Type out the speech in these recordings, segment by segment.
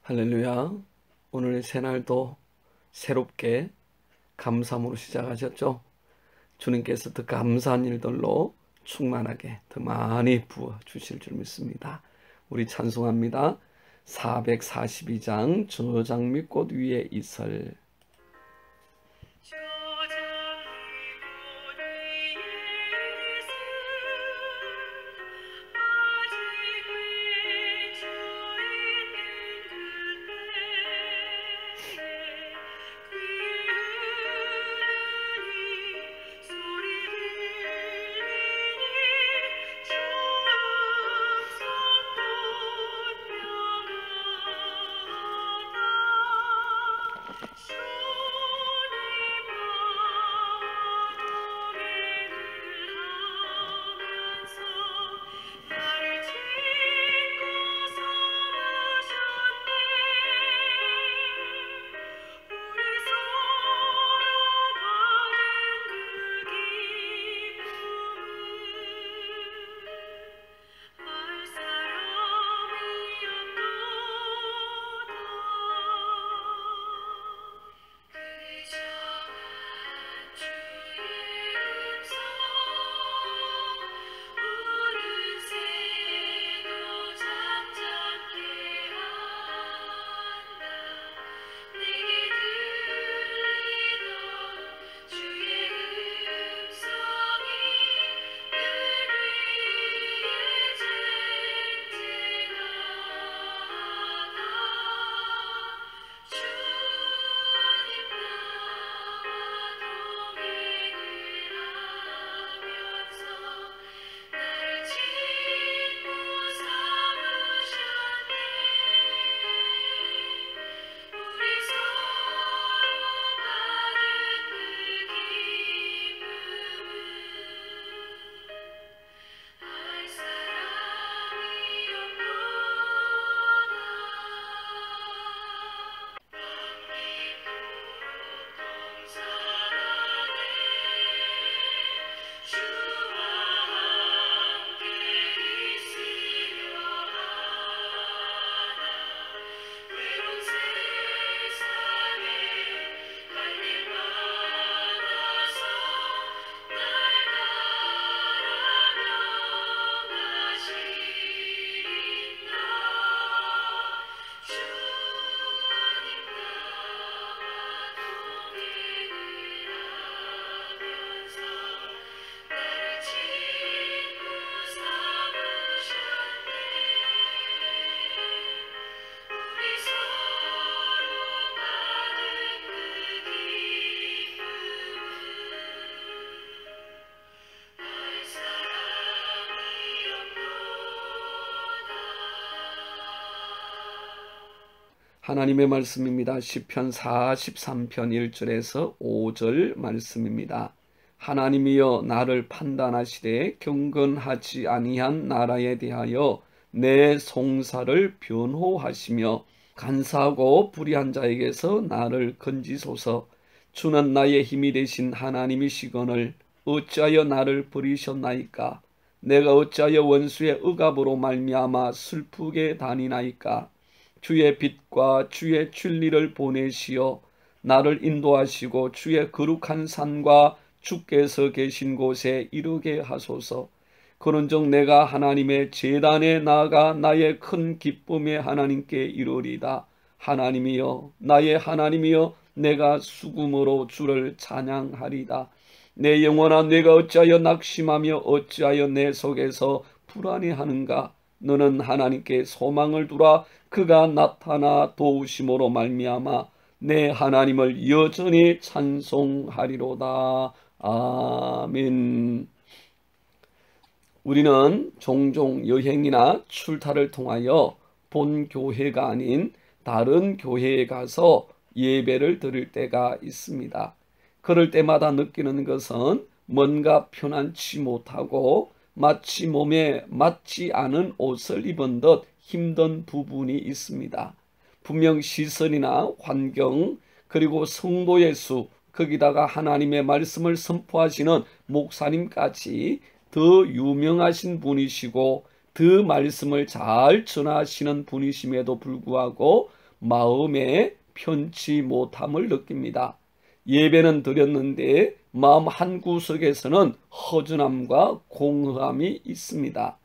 할렐루야. 오늘의 새날도 새롭게 감사함으로 시작하셨죠? 주님께서 더 감사한 일들로 충만하게 더 많이 부어주실 줄 믿습니다. 우리 찬송합니다. 442장 저장미꽃 위에 이슬. 하나님의 말씀입니다. 시편 43편 1절에서 5절 말씀입니다. 하나님이여 나를 판단하시되 경건하지 아니한 나라에 대하여 내 송사를 변호하시며 간사하고 불의한 자에게서 나를 건지소서. 주는 나의 힘이 되신 하나님이시거늘 어찌하여 나를 버리셨나이까? 내가 어찌하여 원수의 억압으로 말미암아 슬프게 다니나이까? 주의 빛과 주의 진리를 보내시어 나를 인도하시고 주의 거룩한 산과 주께서 계신 곳에 이르게 하소서. 그런즉 내가 하나님의 제단에 나아가 나의 큰 기쁨의 하나님께 이르리다. 하나님이여 나의 하나님이여 내가 수금으로 주를 찬양하리다. 내 영혼아 내가 어찌하여 낙심하며 어찌하여 내 속에서 불안해하는가? 너는 하나님께 소망을 두라. 그가 나타나 도우심으로 말미암아 내 하나님을 여전히 찬송하리로다. 아멘. 우리는 종종 여행이나 출타를 통하여 본 교회가 아닌 다른 교회에 가서 예배를 드릴 때가 있습니다. 그럴 때마다 느끼는 것은 뭔가 편안치 못하고 마치 몸에 맞지 않은 옷을 입은 듯 힘든 부분이 있습니다. 분명 시설이나 환경 그리고 성도의 수 거기다가 하나님의 말씀을 선포하시는 목사님까지 더 유명하신 분이시고 더 말씀을 잘 전하시는 분이심에도 불구하고 마음에 편치 못함을 느낍니다. 예배는 드렸는데 마음 한구석에서는 허전함과 공허함이 있습니다.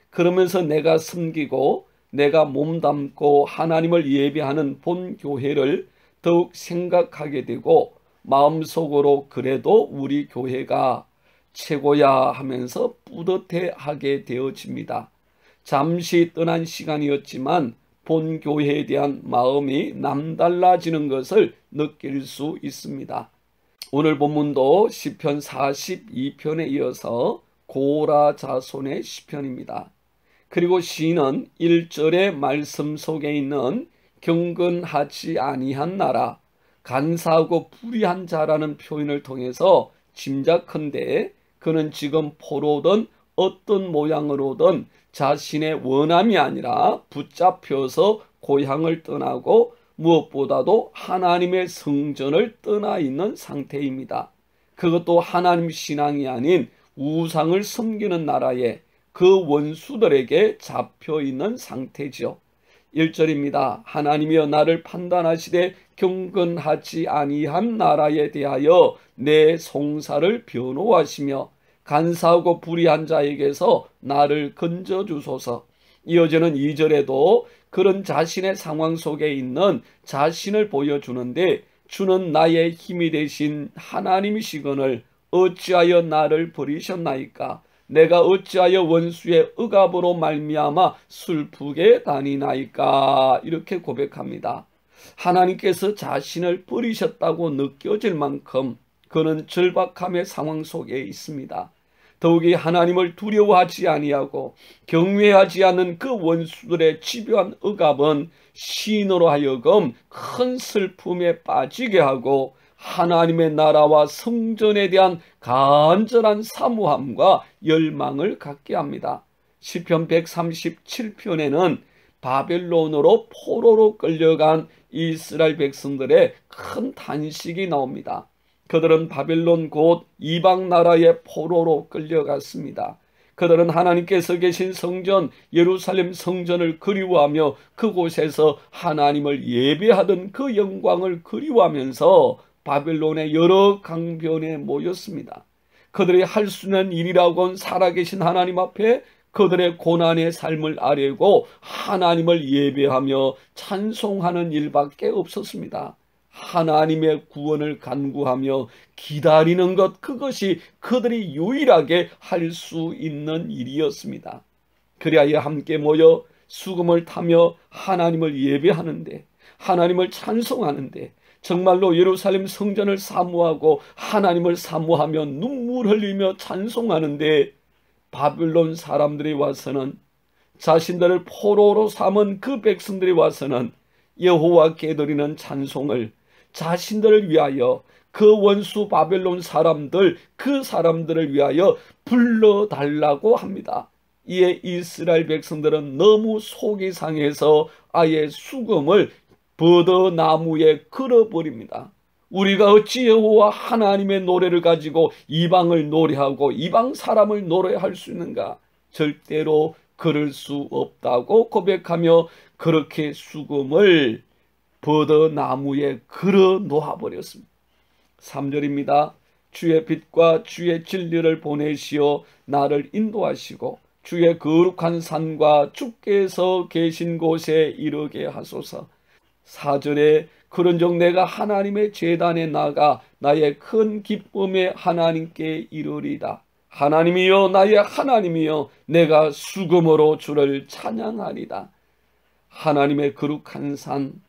그러면서 내가 섬기고 내가 몸담고 하나님을 예배하는 본 교회를 더욱 생각하게 되고 마음속으로 그래도 우리 교회가 최고야 하면서 뿌듯해하게 되어집니다. 잠시 떠난 시간이었지만 본 교회에 대한 마음이 남달라지는 것을 느낄 수 있습니다. 오늘 본문도 시편 42편에 이어서 고라 자손의 시편입니다. 그리고 시인은 1절의 말씀 속에 있는 경건하지 아니한 나라, 간사하고 불의한 자라는 표현을 통해서 짐작컨대 그는 지금 포로든 어떤 모양으로든 자신의 원함이 아니라 붙잡혀서 고향을 떠나고 무엇보다도 하나님의 성전을 떠나 있는 상태입니다. 그것도 하나님 신앙이 아닌 우상을 섬기는 나라에 그 원수들에게 잡혀 있는 상태죠. 1절입니다. 하나님이여 나를 판단하시되 경건하지 아니한 나라에 대하여 내 송사를 변호하시며 간사하고 불의한 자에게서 나를 건져주소서. 이어지는 2절에도 그런 자신의 상황 속에 있는 자신을 보여주는데 주는 나의 힘이 되신 하나님이시거늘 어찌하여 나를 버리셨나이까? 내가 어찌하여 원수의 억압으로 말미암아 슬프게 다니나이까? 이렇게 고백합니다. 하나님께서 자신을 버리셨다고 느껴질 만큼 그는 절박함의 상황 속에 있습니다. 더욱이 하나님을 두려워하지 아니하고 경외하지 않는 그 원수들의 집요한 억압은 시인으로 하여금 큰 슬픔에 빠지게 하고 하나님의 나라와 성전에 대한 간절한 사모함과 열망을 갖게 합니다. 시편 137편에는 바벨론으로 포로로 끌려간 이스라엘 백성들의 큰 탄식이 나옵니다. 그들은 바벨론 곧 이방 나라의 포로로 끌려갔습니다. 그들은 하나님께서 계신 성전 예루살렘 성전을 그리워하며 그곳에서 하나님을 예배하던 그 영광을 그리워하면서 바벨론의 여러 강변에 모였습니다. 그들이 할 수 있는 일이라고는 살아계신 하나님 앞에 그들의 고난의 삶을 아뢰고 하나님을 예배하며 찬송하는 일밖에 없었습니다. 하나님의 구원을 간구하며 기다리는 것, 그것이 그들이 유일하게 할 수 있는 일이었습니다. 그리하여 함께 모여 수금을 타며 하나님을 예배하는데, 하나님을 찬송하는데, 정말로 예루살렘 성전을 사모하고 하나님을 사모하며 눈물 흘리며 찬송하는데 바벨론 사람들이 와서는, 자신들을 포로로 삼은 그 백성들이 와서는 여호와께 드리는 찬송을 자신들을 위하여, 그 원수 바벨론 사람들, 그 사람들을 위하여 불러달라고 합니다. 이에 이스라엘 백성들은 너무 속이 상해서 아예 수금을 버드나무에 걸어버립니다. 우리가 어찌 여호와 하나님의 노래를 가지고 이방을 노래하고 이방 사람을 노래할 수 있는가? 절대로 그럴 수 없다고 고백하며 그렇게 수금을 버드나무에 걸어 놓아버렸습니다. 3절입니다. 주의 빛과 주의 진리를 보내시어 나를 인도하시고 주의 거룩한 산과 주께서 계신 곳에 이르게 하소서. 4절에 그런즉 내가 하나님의 제단에 나가 나의 큰 기쁨에 하나님께 이르리다. 하나님이여 나의 하나님이여 내가 수금으로 주를 찬양하리다. 하나님의 거룩한 산,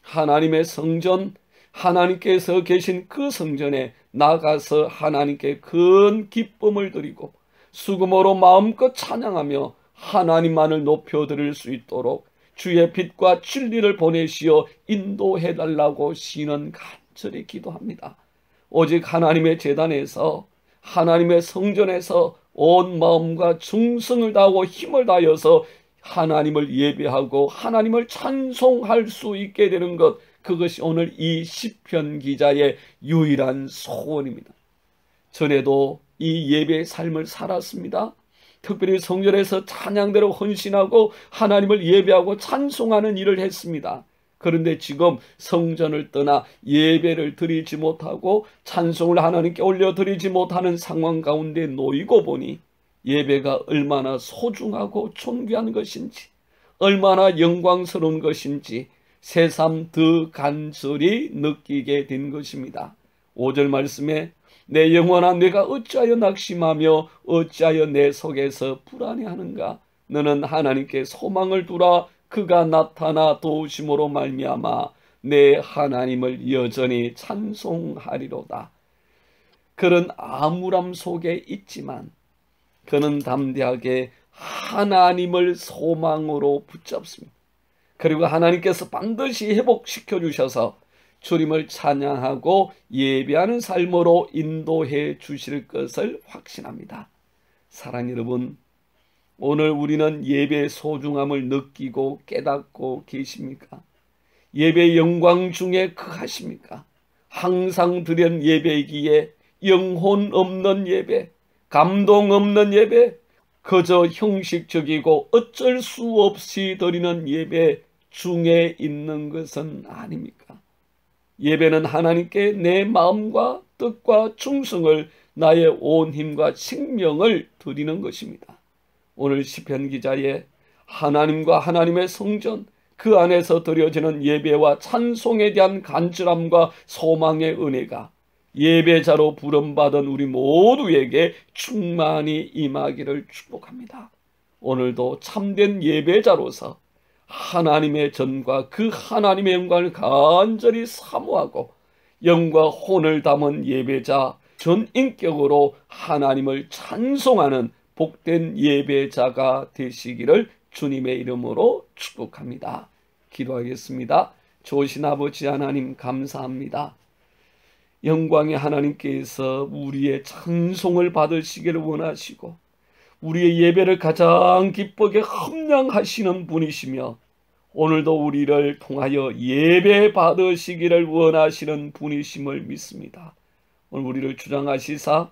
하나님의 성전, 하나님께서 계신 그 성전에 나가서 하나님께 큰 기쁨을 드리고 수금으로 마음껏 찬양하며 하나님만을 높여드릴 수 있도록 주의 빛과 진리를 보내시어 인도해달라고 시인은 간절히 기도합니다. 오직 하나님의 제단에서, 하나님의 성전에서 온 마음과 충성을 다하고 힘을 다하여서 하나님을 예배하고 하나님을 찬송할 수 있게 되는 것, 그것이 오늘 이 시편 기자의 유일한 소원입니다. 전에도 이 예배의 삶을 살았습니다. 특별히 성전에서 찬양대로 헌신하고 하나님을 예배하고 찬송하는 일을 했습니다. 그런데 지금 성전을 떠나 예배를 드리지 못하고 찬송을 하나님께 올려드리지 못하는 상황 가운데 놓이고 보니 예배가 얼마나 소중하고 존귀한 것인지, 얼마나 영광스러운 것인지 새삼 더 간절히 느끼게 된 것입니다. 5절 말씀에 내 영혼아 내가 어찌하여 낙심하며 어찌하여 내 속에서 불안해하는가. 너는 하나님께 소망을 두라. 그가 나타나 도우심으로 말미암아 내 하나님을 여전히 찬송하리로다. 그런 암울함 속에 있지만 그는 담대하게 하나님을 소망으로 붙잡습니다. 그리고 하나님께서 반드시 회복시켜 주셔서 주님을 찬양하고 예배하는 삶으로 인도해 주실 것을 확신합니다. 사랑하는 여러분, 오늘 우리는 예배의 소중함을 느끼고 깨닫고 계십니까? 예배의 영광 중에 거하십니까? 항상 드린 예배이기에 영혼 없는 예배, 감동 없는 예배, 그저 형식적이고 어쩔 수 없이 드리는 예배 중에 있는 것은 아닙니까? 예배는 하나님께 내 마음과 뜻과 충성을, 나의 온 힘과 생명을 드리는 것입니다. 오늘 시편 기자의 하나님과 하나님의 성전, 그 안에서 드려지는 예배와 찬송에 대한 간절함과 소망의 은혜가 예배자로 부름받은 우리 모두에게 충만히 임하기를 축복합니다. 오늘도 참된 예배자로서 하나님의 전과 그 하나님의 영광을 간절히 사모하고 영과 혼을 담은 예배자, 전인격으로 하나님을 찬송하는 복된 예배자가 되시기를 주님의 이름으로 축복합니다. 기도하겠습니다. 좋으신 아버지 하나님 감사합니다. 영광의 하나님께서 우리의 찬송을 받으시기를 원하시고 우리의 예배를 가장 기쁘게 함량하시는 분이시며 오늘도 우리를 통하여 예배 받으시기를 원하시는 분이심을 믿습니다. 오늘 우리를 주장하시사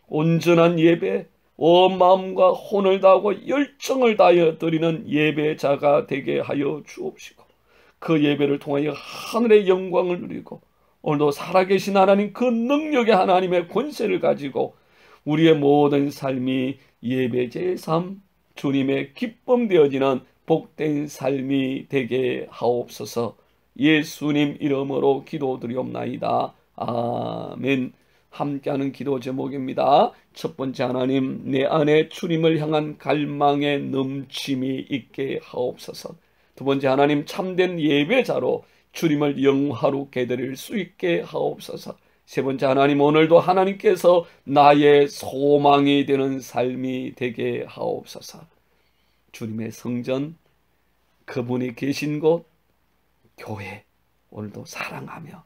온전한 예배, 온 마음과 혼을 다하고 열정을 다하여 드리는 예배자가 되게 하여 주옵시고 그 예배를 통하여 하늘의 영광을 누리고 오늘도 살아계신 하나님 그 능력의 하나님의 권세를 가지고 우리의 모든 삶이 예배제의 삶, 주님의 기쁨 되어지는 복된 삶이 되게 하옵소서. 예수님 이름으로 기도드리옵나이다. 아멘. 함께하는 기도 제목입니다. 첫 번째, 하나님 내 안에 주님을 향한 갈망의 넘침이 있게 하옵소서. 두 번째, 하나님 참된 예배자로 주님을 영화롭게 드릴 수 있게 하옵소서. 세 번째, 하나님 오늘도 하나님께서 나의 소망이 되는 삶이 되게 하옵소서. 주님의 성전, 그분이 계신 곳, 교회 오늘도 사랑하며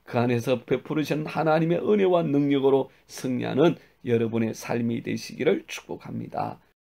그 안에서 베푸르신 하나님의 은혜와 능력으로 승리하는 여러분의 삶이 되시기를 축복합니다.